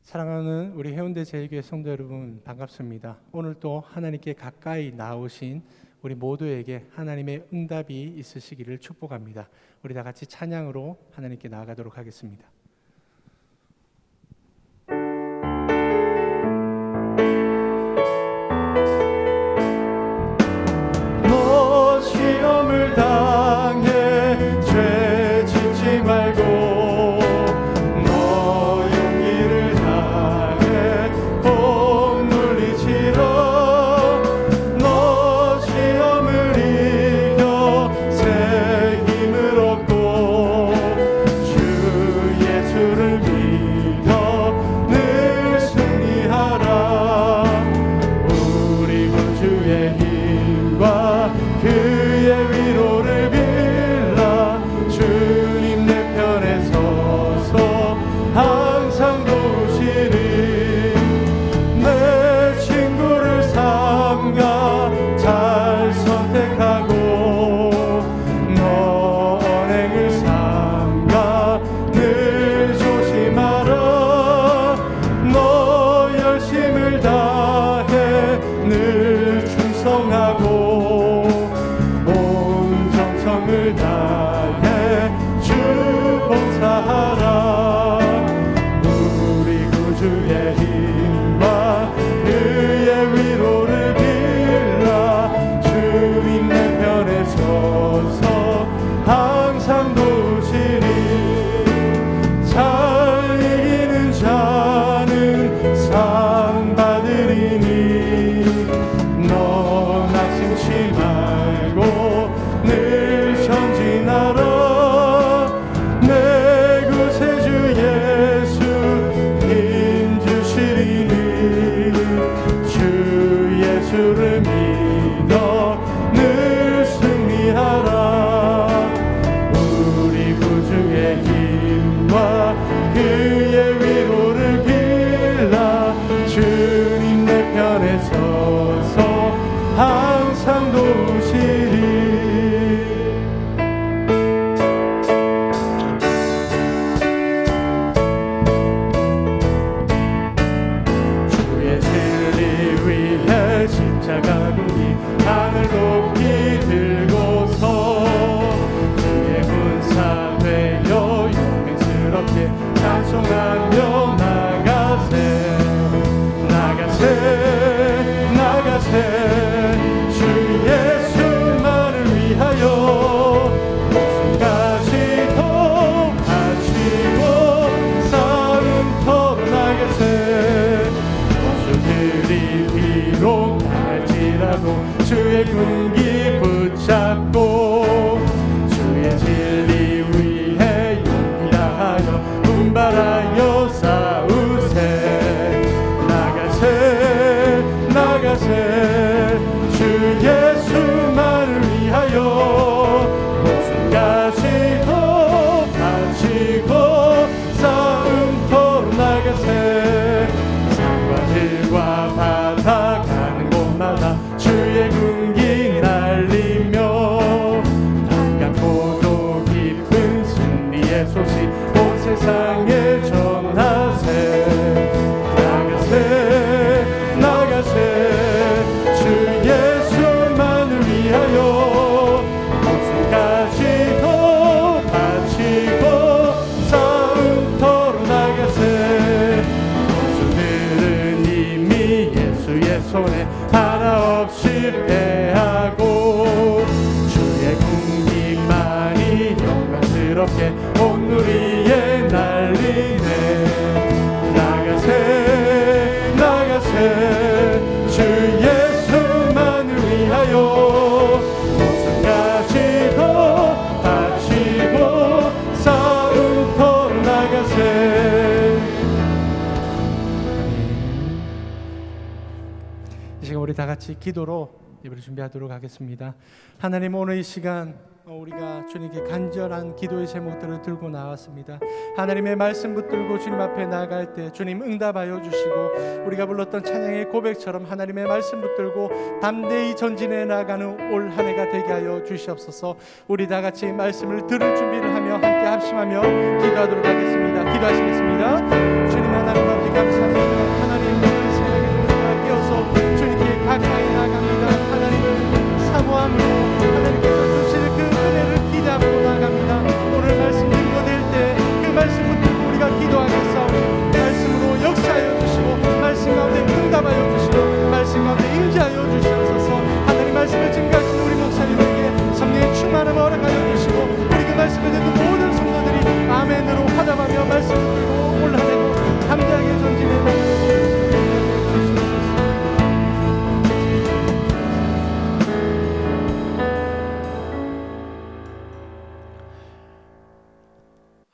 사랑하는 우리 해운대 제일교회 성도 여러분, 반갑습니다. 오늘 또 하나님께 가까이 나오신 우리 모두에게 하나님의 응답이 있으시기를 축복합니다. 우리 다 같이 찬양으로 하나님께 나아가도록 하겠습니다. 너 시험을 당해 죄 짓지 말고 주의 군기 붙잡고 주의 진리 위해 용기 다하여 분발하여 싸우세. 나가세 나가세 주 예수만을 위하여 목숨까지도 바치고 싸움터로 나가세. 산과들과 바다 가는 곳마다 주의 군기 날리며 반갑고도 깊은 승리의 소식 온 세상에 전하세. 나가세 나가세 주 예수만을 위하여 목숨까지도 바치고 싸움터로 나가세. 원수들은 이미 예수의 손에 하나 없이 패하고 주의 군기만이 영광스럽게 온 누리에 날리네. 나가세 나가세 주 예수만을 위하여 목숨까지도 바치고 싸움터로 나가세. 이 시간 우리 다 같이 기도로 예배를 준비하도록 하겠습니다. 하나님, 오늘 이 시간 우리가 주님께 간절한 기도의 제목들을 들고 나왔습니다. 하나님의 말씀 붙들고 주님 앞에 나아갈 때 주님 응답하여 주시고, 우리가 불렀던 찬양의 고백처럼 하나님의 말씀 붙들고 담대히 전진해 나가는 올 한 해가 되게 하여 주시옵소서. 우리 다 같이 말씀을 들을 준비를 하며 함께 합심하며 기도하도록 하겠습니다. 기도하시겠습니다. 주님 하나님 아버지 감사합니다. 기도하옵사오니 말씀으로 역사하여 주시고 말씀 가운데 응답하여 주시고 말씀 가운데 임재하여 주시옵소서. 하나님 말씀을 증거하신 우리 목사님에게 성령의 충만함을 허락하여 주시고 우리 그 말씀을 듣는 모든 성도들이 아멘으로 화답하며 말씀을 들고 올라내고 담대하게 전진해 나가는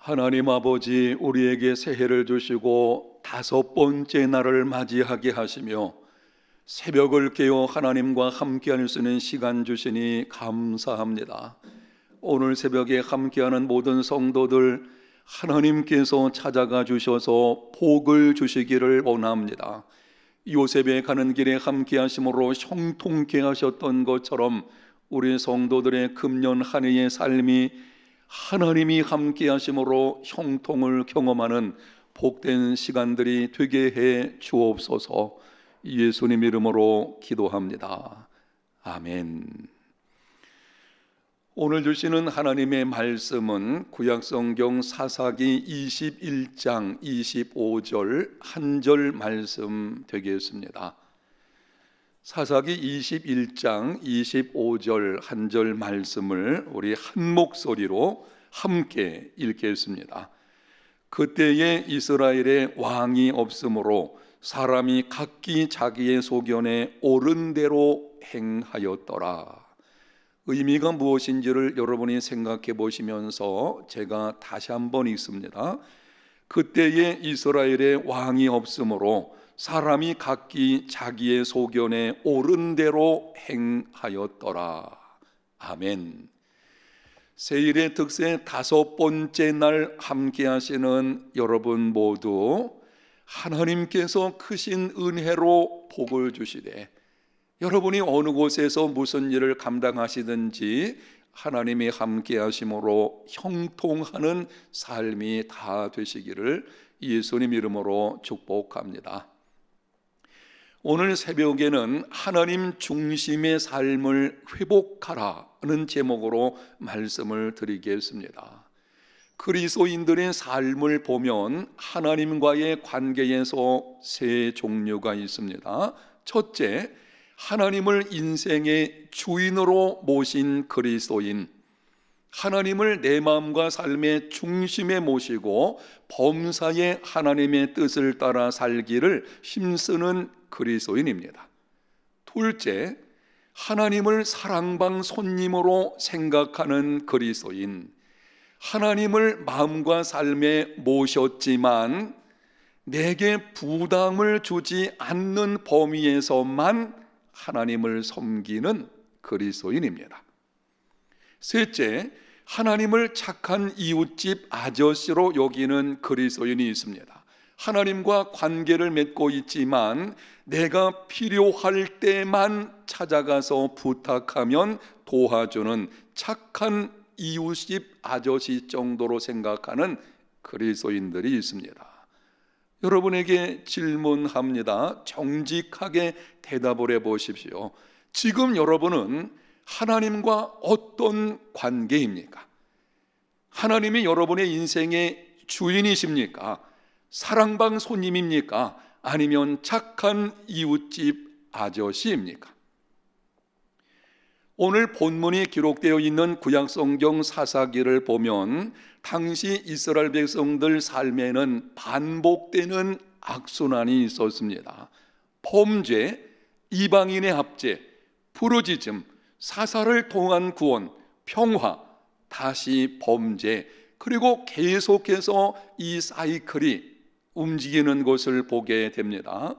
하나님 아버지, 우리에게 새해를 주시고 5번째 날을 맞이하게 하시며 새벽을 깨어 하나님과 함께할 수 있는 시간 주시니 감사합니다. 오늘 새벽에 함께하는 모든 성도들 하나님께서 찾아가 주셔서 복을 주시기를 원합니다. 요셉에 가는 길에 함께하심으로 형통케 하셨던 것처럼 우리 성도들의 금년 한 해의 삶이 하나님이 함께 하심으로 형통을 경험하는 복된 시간들이 되게 해 주옵소서. 예수님 이름으로 기도합니다. 아멘. 오늘 주시는 하나님의 말씀은 구약성경 사사기 21장 25절 한 절 말씀 되겠습니다. 사사기 21장 25절 한 절 말씀을 우리 한 목소리로 함께 읽겠습니다. 그때에 이스라엘에 왕이 없으므로 사람이 각기 자기의 소견에 옳은 대로 행하였더라. 의미가 무엇인지를 여러분이 생각해 보시면서 제가 다시 한번 읽습니다. 그때에 이스라엘에 왕이 없으므로 사람이 각기 자기의 소견에 옳은 대로 행하였더라. 아멘. 세일의 득세 5번째 날 함께 하시는 여러분 모두 하나님께서 크신 은혜로 복을 주시되 여러분이 어느 곳에서 무슨 일을 감당하시든지 하나님이 함께 하심으로 형통하는 삶이 다 되시기를 예수님 이름으로 축복합니다. 오늘 새벽에는 하나님 중심의 삶을 회복하라는 제목으로 말씀을 드리겠습니다. 그리스도인들의 삶을 보면 하나님과의 관계에서 세 종류가 있습니다. 첫째, 하나님을 인생의 주인으로 모신 그리스도인, 하나님을 내 마음과 삶의 중심에 모시고 범사에 하나님의 뜻을 따라 살기를 힘쓰는 그리스도인입니다. 둘째, 하나님을 사랑방 손님으로 생각하는 그리스도인, 하나님을 마음과 삶에 모셨지만 내게 부담을 주지 않는 범위에서만 하나님을 섬기는 그리스도인입니다. 셋째, 하나님을 착한 이웃집 아저씨로 여기는 그리스도인이 있습니다. 하나님과 관계를 맺고 있지만 내가 필요할 때만 찾아가서 부탁하면 도와주는 착한 이웃집 아저씨 정도로 생각하는 그리스도인들이 있습니다. 여러분에게 질문합니다. 정직하게 대답을 해보십시오. 지금 여러분은 하나님과 어떤 관계입니까? 하나님이 여러분의 인생의 주인이십니까? 사랑방 손님입니까? 아니면 착한 이웃집 아저씨입니까? 오늘 본문이 기록되어 있는 구약성경 사사기를 보면 당시 이스라엘 백성들 삶에는 반복되는 악순환이 있었습니다. 범죄, 이방인의 합죄, 부르짖음, 사사를 통한 구원, 평화, 다시 범죄, 그리고 계속해서 이 사이클이 움직이는 것을 보게 됩니다.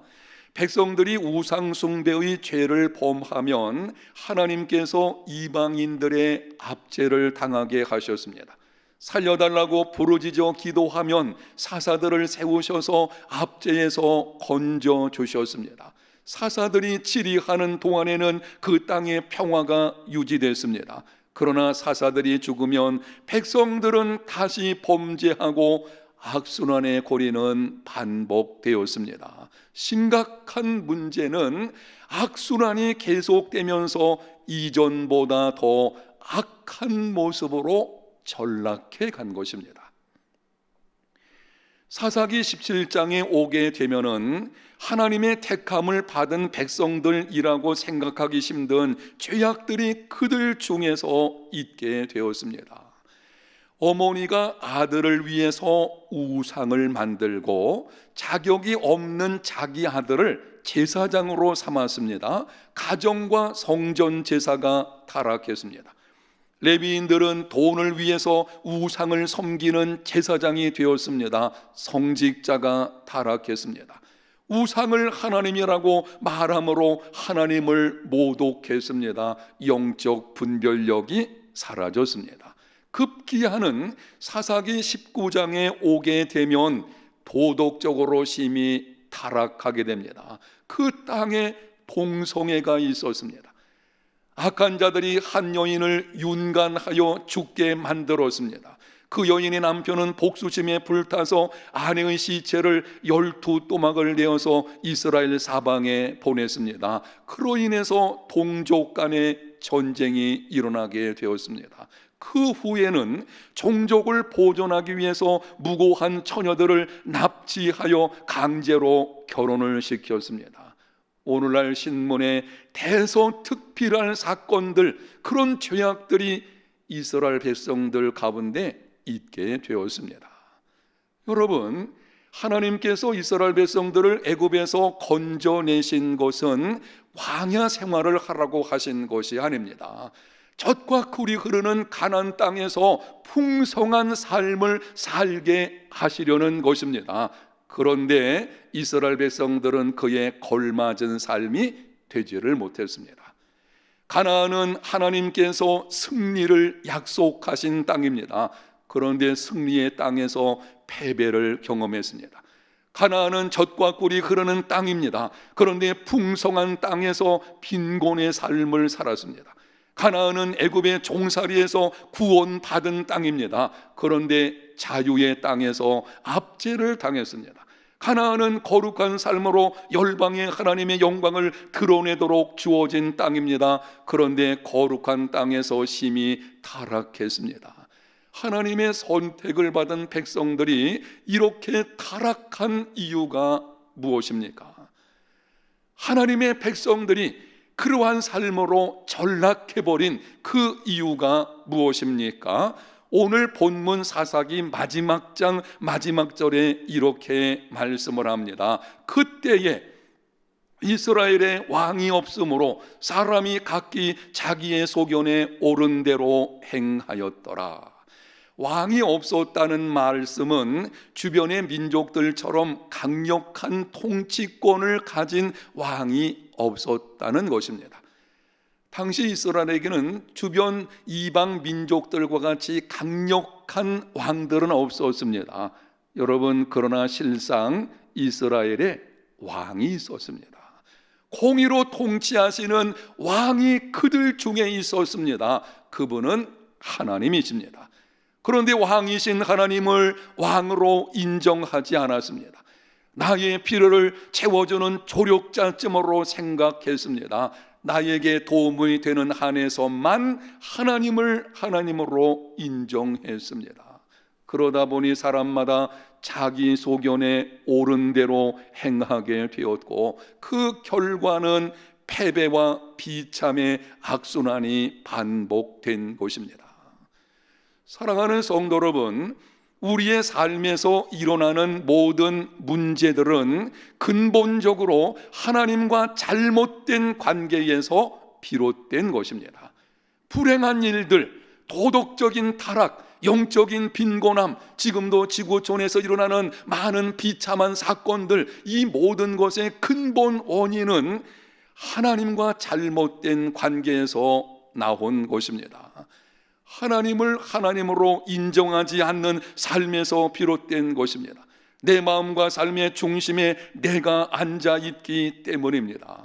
백성들이 우상 숭배의 죄를 범하면 하나님께서 이방인들의 압제를 당하게 하셨습니다. 살려달라고 부르짖어 기도하면 사사들을 세우셔서 압제에서 건져 주셨습니다. 사사들이 치리하는 동안에는 그 땅의 평화가 유지됐습니다. 그러나 사사들이 죽으면 백성들은 다시 범죄하고 악순환의 고리는 반복되었습니다. 심각한 문제는 악순환이 계속되면서 이전보다 더 악한 모습으로 전락해 간 것입니다. 사사기 17장에 오게 되면은 하나님의 택함을 받은 백성들이라고 생각하기 힘든 죄악들이 그들 중에서 있게 되었습니다. 어머니가 아들을 위해서 우상을 만들고 자격이 없는 자기 아들을 제사장으로 삼았습니다. 가정과 성전 제사가 타락했습니다. 레위인들은 돈을 위해서 우상을 섬기는 제사장이 되었습니다. 성직자가 타락했습니다. 우상을 하나님이라고 말함으로 하나님을 모독했습니다. 영적 분별력이 사라졌습니다. 급기야는 사사기 19장에 오게 되면 도덕적으로 심히 타락하게 됩니다. 그 땅에 동성애가 있었습니다. 악한 자들이 한 여인을 윤간하여 죽게 만들었습니다. 그 여인의 남편은 복수심에 불타서 아내의 시체를 12또막을 내어서 이스라엘 사방에 보냈습니다. 그로 인해서 동족 간의 전쟁이 일어나게 되었습니다. 그 후에는 종족을 보존하기 위해서 무고한 처녀들을 납치하여 강제로 결혼을 시켰습니다. 오늘날 신문에 대서특필할 사건들, 그런 죄악들이 이스라엘 백성들 가운데 있게 되었습니다. 여러분, 하나님께서 이스라엘 백성들을 애굽에서 건져내신 것은 광야 생활을 하라고 하신 것이 아닙니다. 젖과 꿀이 흐르는 가나안 땅에서 풍성한 삶을 살게 하시려는 것입니다. 그런데 이스라엘 백성들은 그에 걸맞은 삶이 되지를 못했습니다. 가나안은 하나님께서 승리를 약속하신 땅입니다. 그런데 승리의 땅에서 패배를 경험했습니다. 가나안은 젖과 꿀이 흐르는 땅입니다. 그런데 풍성한 땅에서 빈곤의 삶을 살았습니다. 가나안은 애굽의 종살이에서 구원받은 땅입니다. 그런데 자유의 땅에서 압제를 당했습니다. 가나안은 거룩한 삶으로 열방의 하나님의 영광을 드러내도록 주어진 땅입니다. 그런데 거룩한 땅에서 심히 타락했습니다. 하나님의 선택을 받은 백성들이 이렇게 타락한 이유가 무엇입니까? 하나님의 백성들이 그러한 삶으로 전락해버린 그 이유가 무엇입니까? 오늘 본문 사사기 마지막 장 마지막 절에 이렇게 말씀을 합니다. 그때에 이스라엘에 왕이 없으므로 사람이 각기 자기의 소견에 옳은 대로 행하였더라. 왕이 없었다는 말씀은 주변의 민족들처럼 강력한 통치권을 가진 왕이 없었다는 것입니다. 당시 이스라엘에게는 주변 이방 민족들과 같이 강력한 왕들은 없었습니다. 여러분, 그러나 실상 이스라엘에 왕이 있었습니다. 공의로 통치하시는 왕이 그들 중에 있었습니다. 그분은 하나님이십니다. 그런데 왕이신 하나님을 왕으로 인정하지 않았습니다. 나의 필요를 채워주는 조력자쯤으로 생각했습니다. 나에게 도움이 되는 한에서만 하나님을 하나님으로 인정했습니다. 그러다 보니 사람마다 자기 소견에 옳은 대로 행하게 되었고, 그 결과는 패배와 비참의 악순환이 반복된 것입니다. 사랑하는 성도 여러분, 우리의 삶에서 일어나는 모든 문제들은 근본적으로 하나님과 잘못된 관계에서 비롯된 것입니다. 불행한 일들, 도덕적인 타락, 영적인 빈곤함, 지금도 지구촌에서 일어나는 많은 비참한 사건들, 이 모든 것의 근본 원인은 하나님과 잘못된 관계에서 나온 것입니다. 하나님을 하나님으로 인정하지 않는 삶에서 비롯된 것입니다. 내 마음과 삶의 중심에 내가 앉아 있기 때문입니다.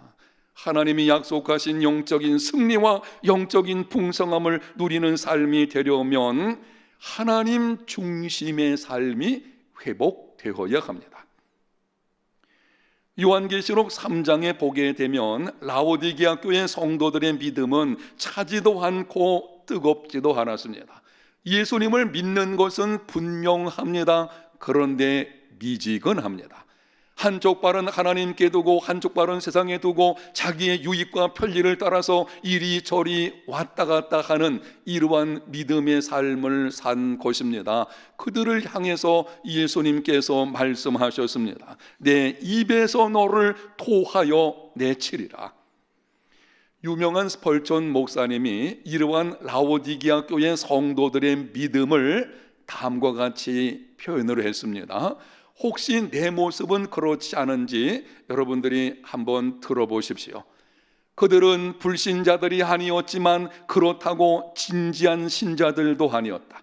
하나님이 약속하신 영적인 승리와 영적인 풍성함을 누리는 삶이 되려면 하나님 중심의 삶이 회복되어야 합니다. 요한계시록 3장에 보게 되면 라오디게아 교회 성도들의 믿음은 차지도 않고 뜨겁지도 않았습니다. 예수님을 믿는 것은 분명합니다. 그런데 미지근합니다. 한쪽 발은 하나님께 두고 한쪽 발은 세상에 두고 자기의 유익과 편리를 따라서 이리저리 왔다 갔다 하는 이러한 믿음의 삶을 산 것입니다. 그들을 향해서 예수님께서 말씀하셨습니다. 내 입에서 너를 토하여 내치리라. 유명한 스펄전 목사님이 이러한 라오디게아 교회 성도들의 믿음을 다음과 같이 표현을 했습니다. 혹시 내 모습은 그렇지 않은지 여러분들이 한번 들어보십시오. 그들은 불신자들이 아니었지만 그렇다고 진지한 신자들도 아니었다.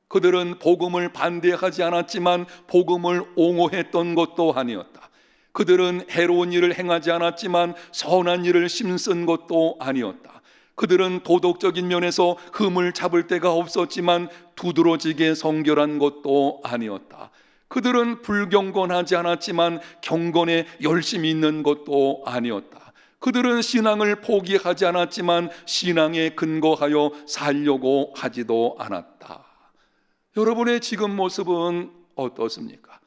그들은 복음을 반대하지 않았지만 복음을 옹호했던 것도 아니었다. 그들은 해로운 일을 행하지 않았지만 선한 일을 심쓴 것도 아니었다. 그들은 도덕적인 면에서 흠을 잡을 데가 없었지만 두드러지게 성결한 것도 아니었다. 그들은 불경건하지 않았지만 경건에 열심히 있는 것도 아니었다. 그들은 신앙을 포기하지 않았지만 신앙에 근거하여 살려고 하지도 않았다. 여러분의 지금 모습은 어떻습니까?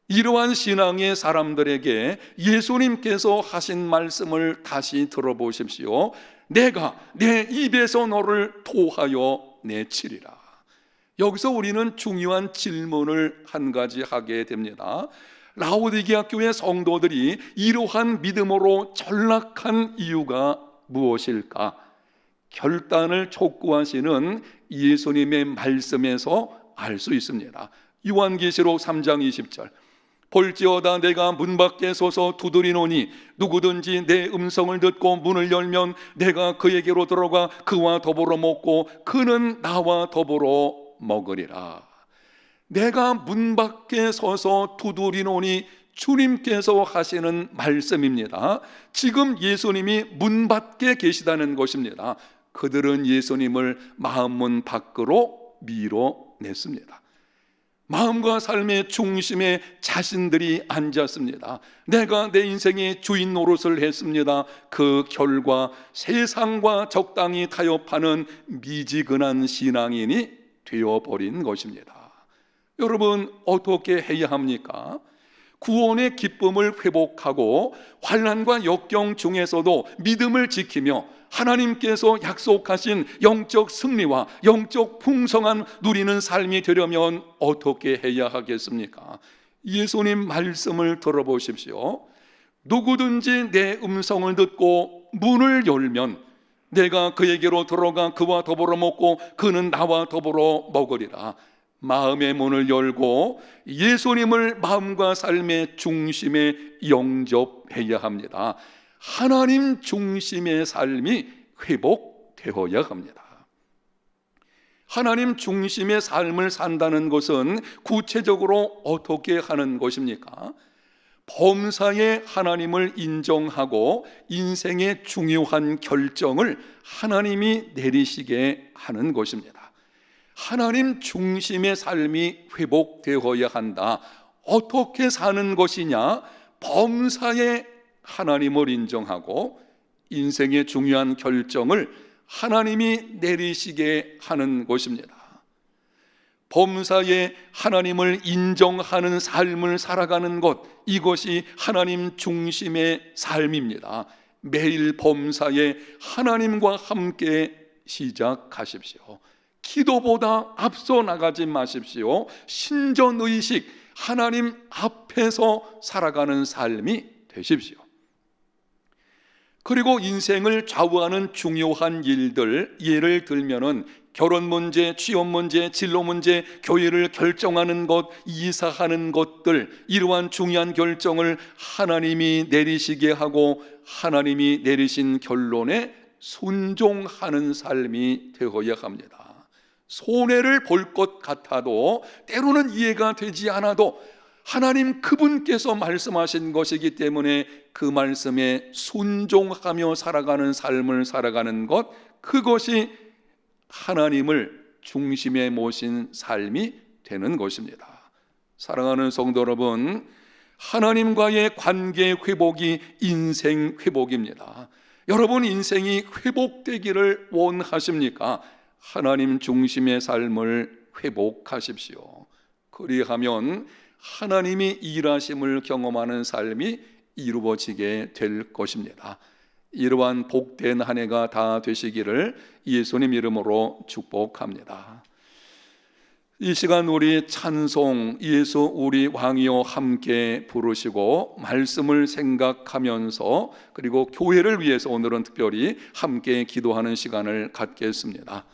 이러한 신앙의 사람들에게 예수님께서 하신 말씀을 다시 들어보십시오. 내가 내 입에서 너를 토하여 내치리라. 여기서 우리는 중요한 질문을 한 가지 하게 됩니다. 라오디게아 교회 성도들이 이러한 믿음으로 전락한 이유가 무엇일까? 결단을 촉구하시는 예수님의 말씀에서 알 수 있습니다. 요한계시록 3장 20절, 볼지어다 내가 문 밖에 서서 두드리노니 누구든지 내 음성을 듣고 문을 열면 내가 그에게로 들어가 그와 더불어 먹고 그는 나와 더불어 먹으리라. 내가 문 밖에 서서 두드리노니 주님께서 하시는 말씀입니다. 지금 예수님이 문 밖에 계시다는 것입니다. 그들은 예수님을 마음문 밖으로 밀어냈습니다. 마음과 삶의 중심에 자신들이 앉았습니다. 내가 내 인생의 주인 노릇을 했습니다. 그 결과 세상과 적당히 타협하는 미지근한 신앙인이 되어버린 것입니다. 여러분, 어떻게 해야 합니까? 구원의 기쁨을 회복하고 환난과 역경 중에서도 믿음을 지키며 하나님께서 약속하신 영적 승리와 영적 풍성함 누리는 삶이 되려면 어떻게 해야 하겠습니까? 예수님 말씀을 들어보십시오. 누구든지 내 음성을 듣고 문을 열면 내가 그에게로 들어가 그와 더불어 먹고 그는 나와 더불어 먹으리라. 마음의 문을 열고 예수님을 마음과 삶의 중심에 영접해야 합니다. 하나님 중심의 삶이 회복되어야 합니다. 하나님 중심의 삶을 산다는 것은 구체적으로 어떻게 하는 것입니까? 범사에 하나님을 인정하고 인생의 중요한 결정을 하나님이 내리시게 하는 것입니다. 하나님 중심의 삶이 회복되어야 한다. 어떻게 사는 것이냐? 범사에 하나님을 인정하고 인생의 중요한 결정을 하나님이 내리시게 하는 것입니다. 범사에 하나님을 인정하는 삶을 살아가는 것, 이것이 하나님 중심의 삶입니다. 매일 범사에 하나님과 함께 시작하십시오. 기도보다 앞서 나가지 마십시오. 신전의식, 하나님 앞에서 살아가는 삶이 되십시오. 그리고 인생을 좌우하는 중요한 일들, 예를 들면은 결혼 문제, 취업 문제, 진로 문제, 교회를 결정하는 것, 이사하는 것들, 이러한 중요한 결정을 하나님이 내리시게 하고 하나님이 내리신 결론에 순종하는 삶이 되어야 합니다. 손해를 볼 것 같아도, 때로는 이해가 되지 않아도 하나님 그분께서 말씀하신 것이기 때문에 그 말씀에 순종하며 살아가는 삶을 살아가는 것, 그것이 하나님을 중심에 모신 삶이 되는 것입니다. 사랑하는 성도 여러분, 하나님과의 관계 회복이 인생 회복입니다. 여러분 인생이 회복되기를 원하십니까? 하나님 중심의 삶을 회복하십시오. 그리하면 하나님이 일하심을 경험하는 삶이 이루어지게 될 것입니다. 이러한 복된 한 해가 다 되시기를 예수님 이름으로 축복합니다. 이 시간 우리 찬송 예수 우리 왕이여 함께 부르시고 말씀을 생각하면서 그리고 교회를 위해서 오늘은 특별히 함께 기도하는 시간을 갖겠습니다.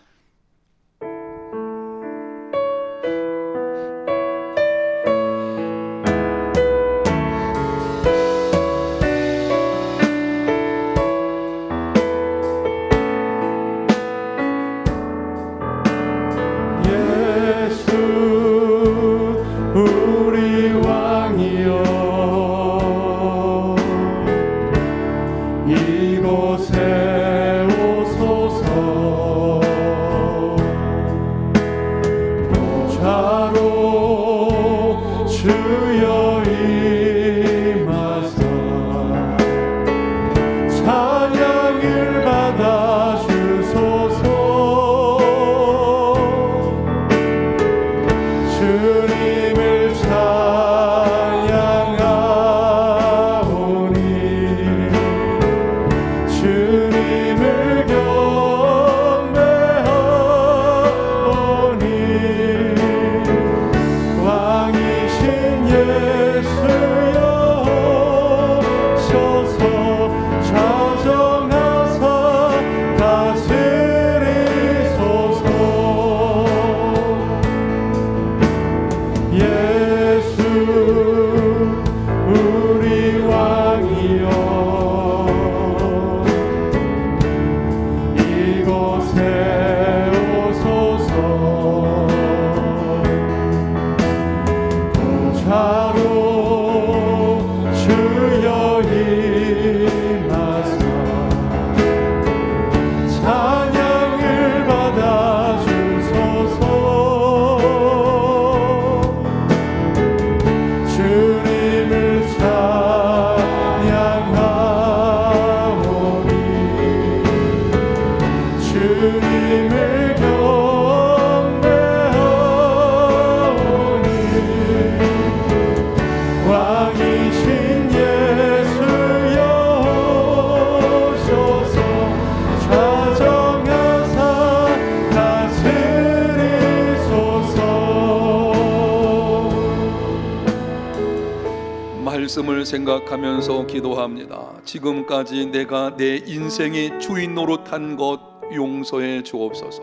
말씀을 생각하면서 기도합니다. 지금까지 내가 내 인생의 주인 노릇한 것 용서해 주옵소서.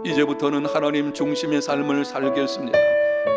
이제부터는 하나님 중심의 삶을 살겠습니다.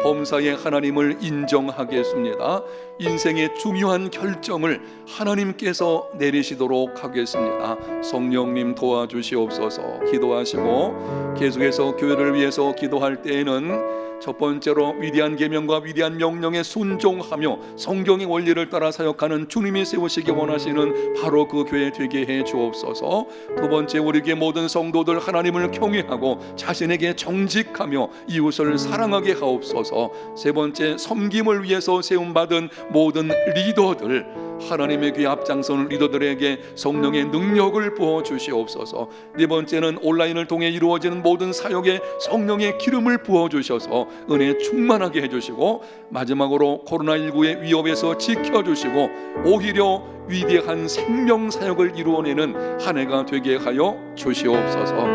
범사에 하나님을 인정하겠습니다. 인생의 중요한 결정을 하나님께서 내리시도록 하겠습니다. 성령님 도와주시옵소서. 기도하시고 계속해서 교회를 위해서 기도할 때에는 첫 번째로 위대한 계명과 위대한 명령에 순종하며 성경의 원리를 따라 사역하는 주님이 세우시기 원하시는 바로 그 교회 되게 해 주옵소서. 두 번째, 우리 교회 모든 성도들 하나님을 경외하고 자신에게 정직하며 이웃을 사랑하게 하옵소서. 세 번째, 섬김을 위해서 세움받은 모든 리더들, 하나님의 교회 앞장서는 리더들에게 성령의 능력을 부어 주시옵소서. 네 번째는 온라인을 통해 이루어지는 모든 사역에 성령의 기름을 부어 주셔서 은혜 충만하게 해주시고, 마지막으로 코로나19의 위협에서 지켜주시고 오히려 위대한 생명 사역을 이루어내는 한 해가 되게 하여 주시옵소서.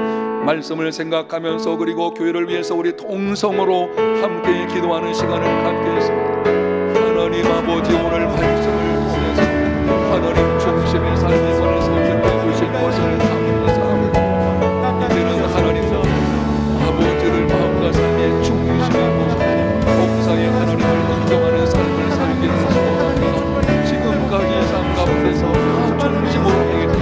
말씀을 생각하면서 그리고 교회를 위해서 우리 동성으로 함께 기도하는 시간을 갖겠습니다. 하나님 아버지, 오늘 말씀을 통해서 하나님 중심의 삶에 관해서 전해주신 것을 감사합니다. 이제는 하나님 아버지를 마음과 삶의 중심에 모셔서 복사의 하나님을 인정하는 삶을 살기를 소원합니다. 지금까지 삶 가운데서 중심으로 행했던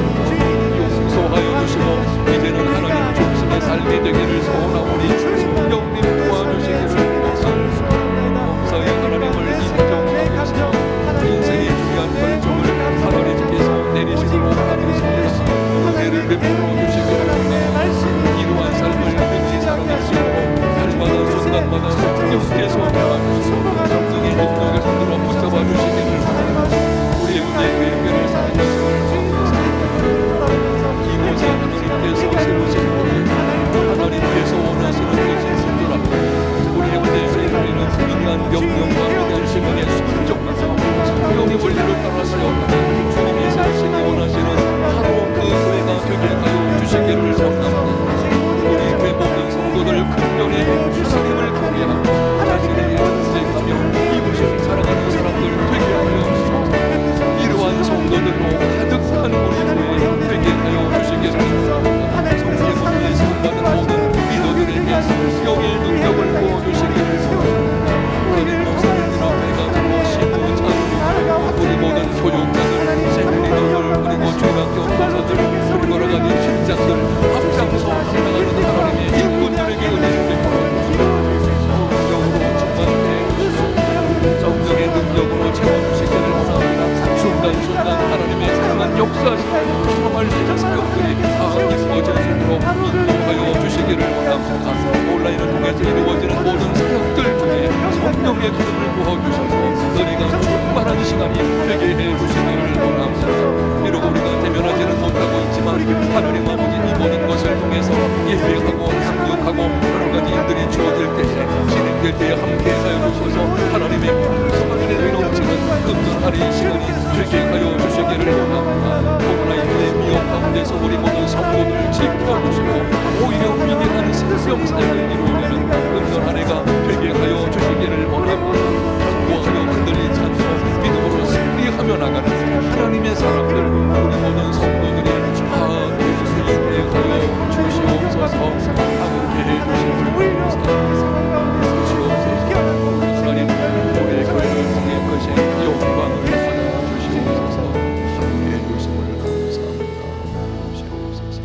용서하여 주시고 이제는 하나님 중심의 삶이 되기를 소원하오니 성령님 도와주시기를 복사의 하나님을 인정하겠습니다. 순간순간 하나님의 강한 역사하시고 정말 내 사역들이 다 이루어질 수 있도록 인도하여 주시기를 원합니다. 온라인을 통해서 이루어지는 모든 사역들 중에 성령의 기름을 부어주셔서 은혜가 충만한 시간이 되게 해주시기를 원합니다. 비록 우리가 대면하지는 못하고 있지만 하나님 아버지 이 모든 것을 통해서 예배하고 상륙하고 여러 가지 일들이 주어질 때에 진행될 때에 함께 하여 주셔서 하나님의 풍성하게 넘치는 금전하는 시간이 되게 하여 주시기를 원합니다. 코로나19의 위협 가운데서 우리 모든 성도들을 지켜주시고 오히려 위대한 생명 사역을 이루어내는 금전 한 해가 되게 하여 주시기를 원합니다. 견고하여 흔들리지 않고 믿음으로 승리하며 나가는 하나님의 사람들 우리 모든 성도들이 다 될 수 있게 하여 주시옵소서. 함께 해주시옵소서. 하나님 우리 교회를 통해 것이 영광을 받아 주시옵소서. 함께 해주심을 감사합니다. 주시옵소서.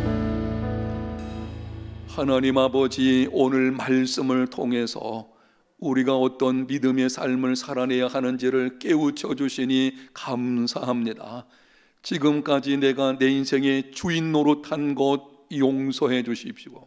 하나님 아버지, 오늘 말씀을 통해서 우리가 어떤 믿음의 삶을 살아내야 하는지를 깨우쳐 주시니 감사합니다. 지금까지 내가 내 인생의 주인 노릇한 것 용서해 주십시오.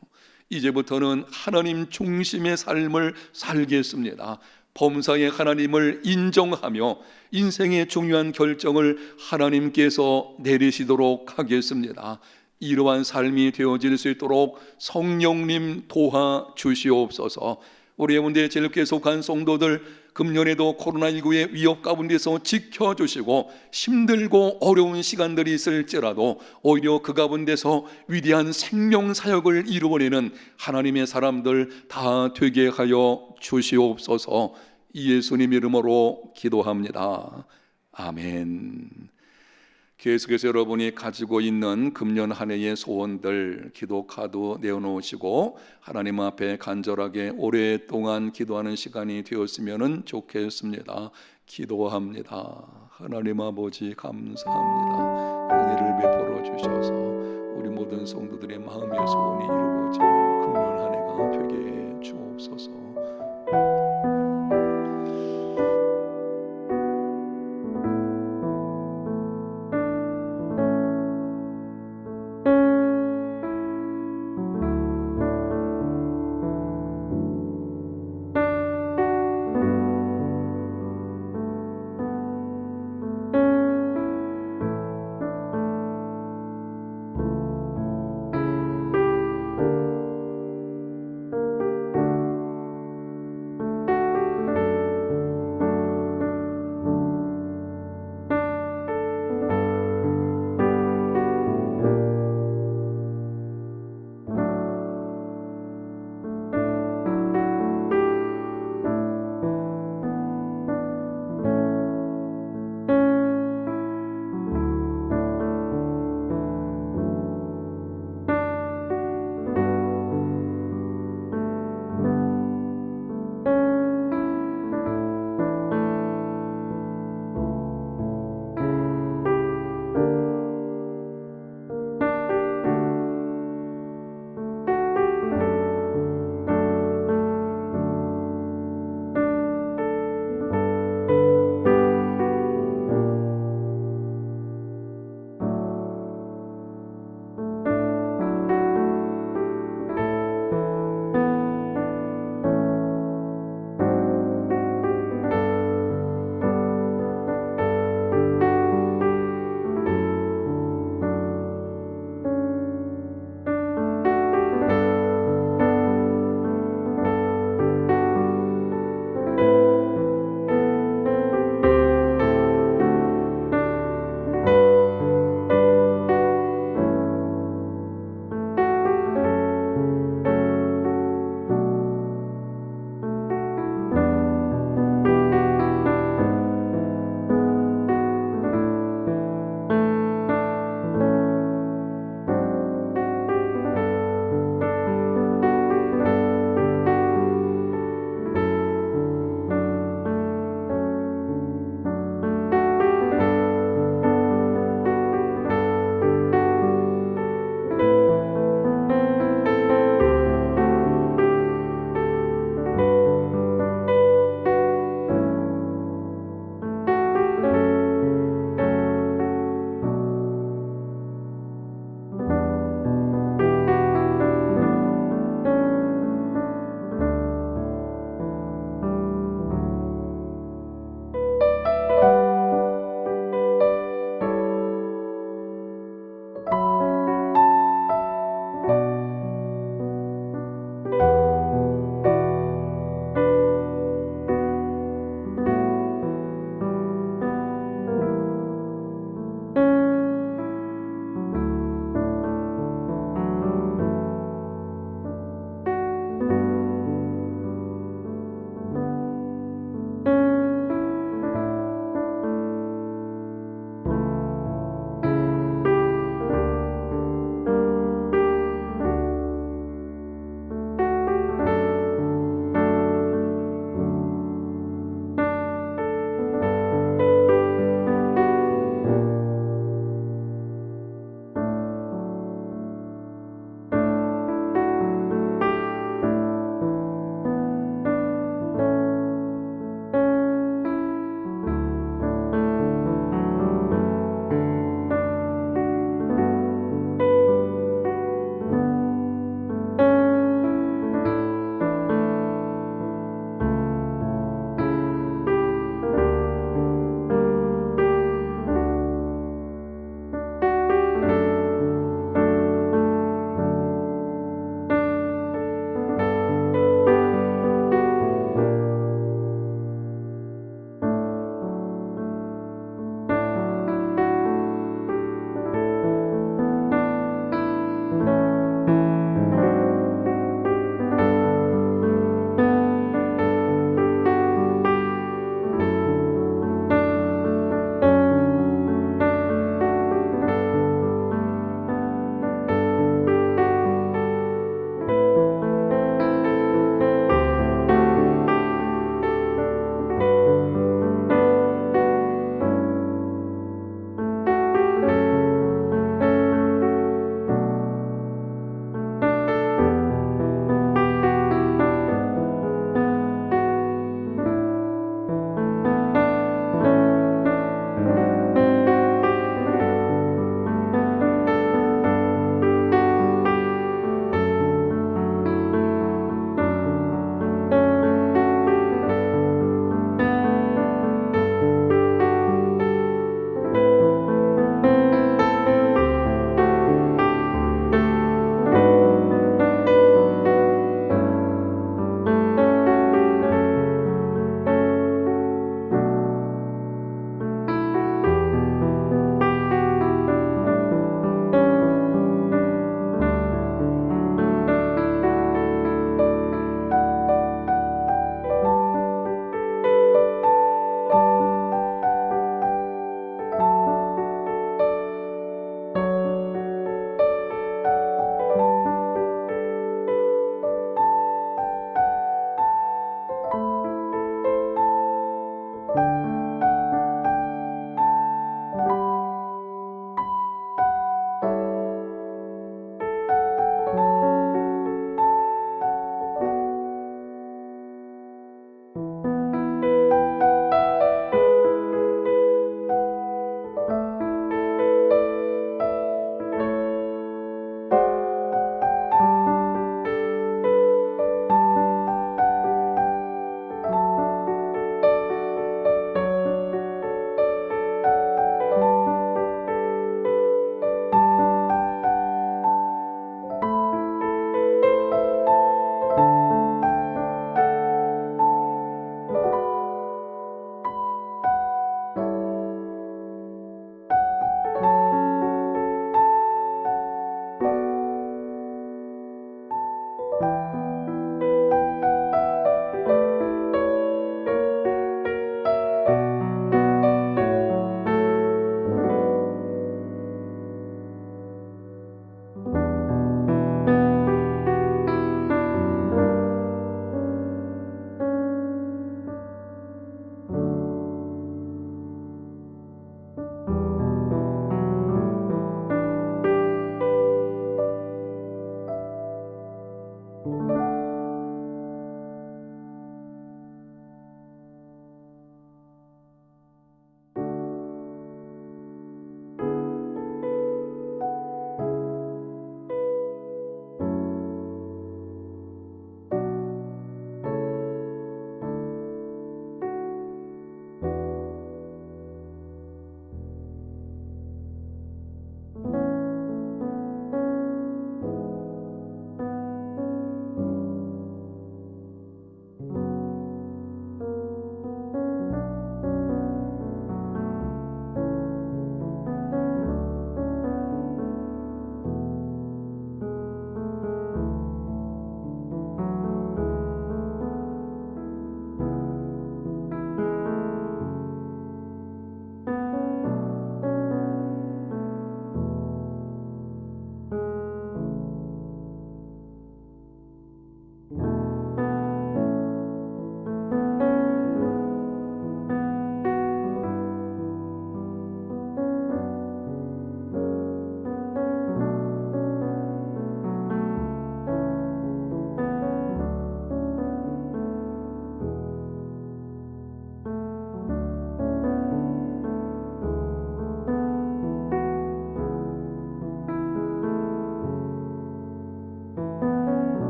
이제부터는 하나님 중심의 삶을 살겠습니다. 범사의 하나님을 인정하며 인생의 중요한 결정을 하나님께서 내리시도록 하겠습니다. 이러한 삶이 되어질 수 있도록 성령님 도와주시옵소서. 우리 해운대 제일교회 속한 성도들 금년에도 코로나19의 위협 가운데서 지켜주시고 힘들고 어려운 시간들이 있을지라도 오히려 그 가운데서 위대한 생명사역을 이루어내는 하나님의 사람들 다 되게 하여 주시옵소서. 예수님 이름으로 기도합니다. 아멘. 계속해서 여러분이 가지고 있는 금년 한 해의 소원들 기도 카드 내어놓으시고 하나님 앞에 간절하게 오랫동안 기도하는 시간이 되었으면 좋겠습니다. 기도합니다. 하나님 아버지 감사합니다. 은혜를 베풀어 주셔서 우리 모든 성도들의 마음의 소원이 이루어지는 금년 한 해가 되게 해 주옵소서.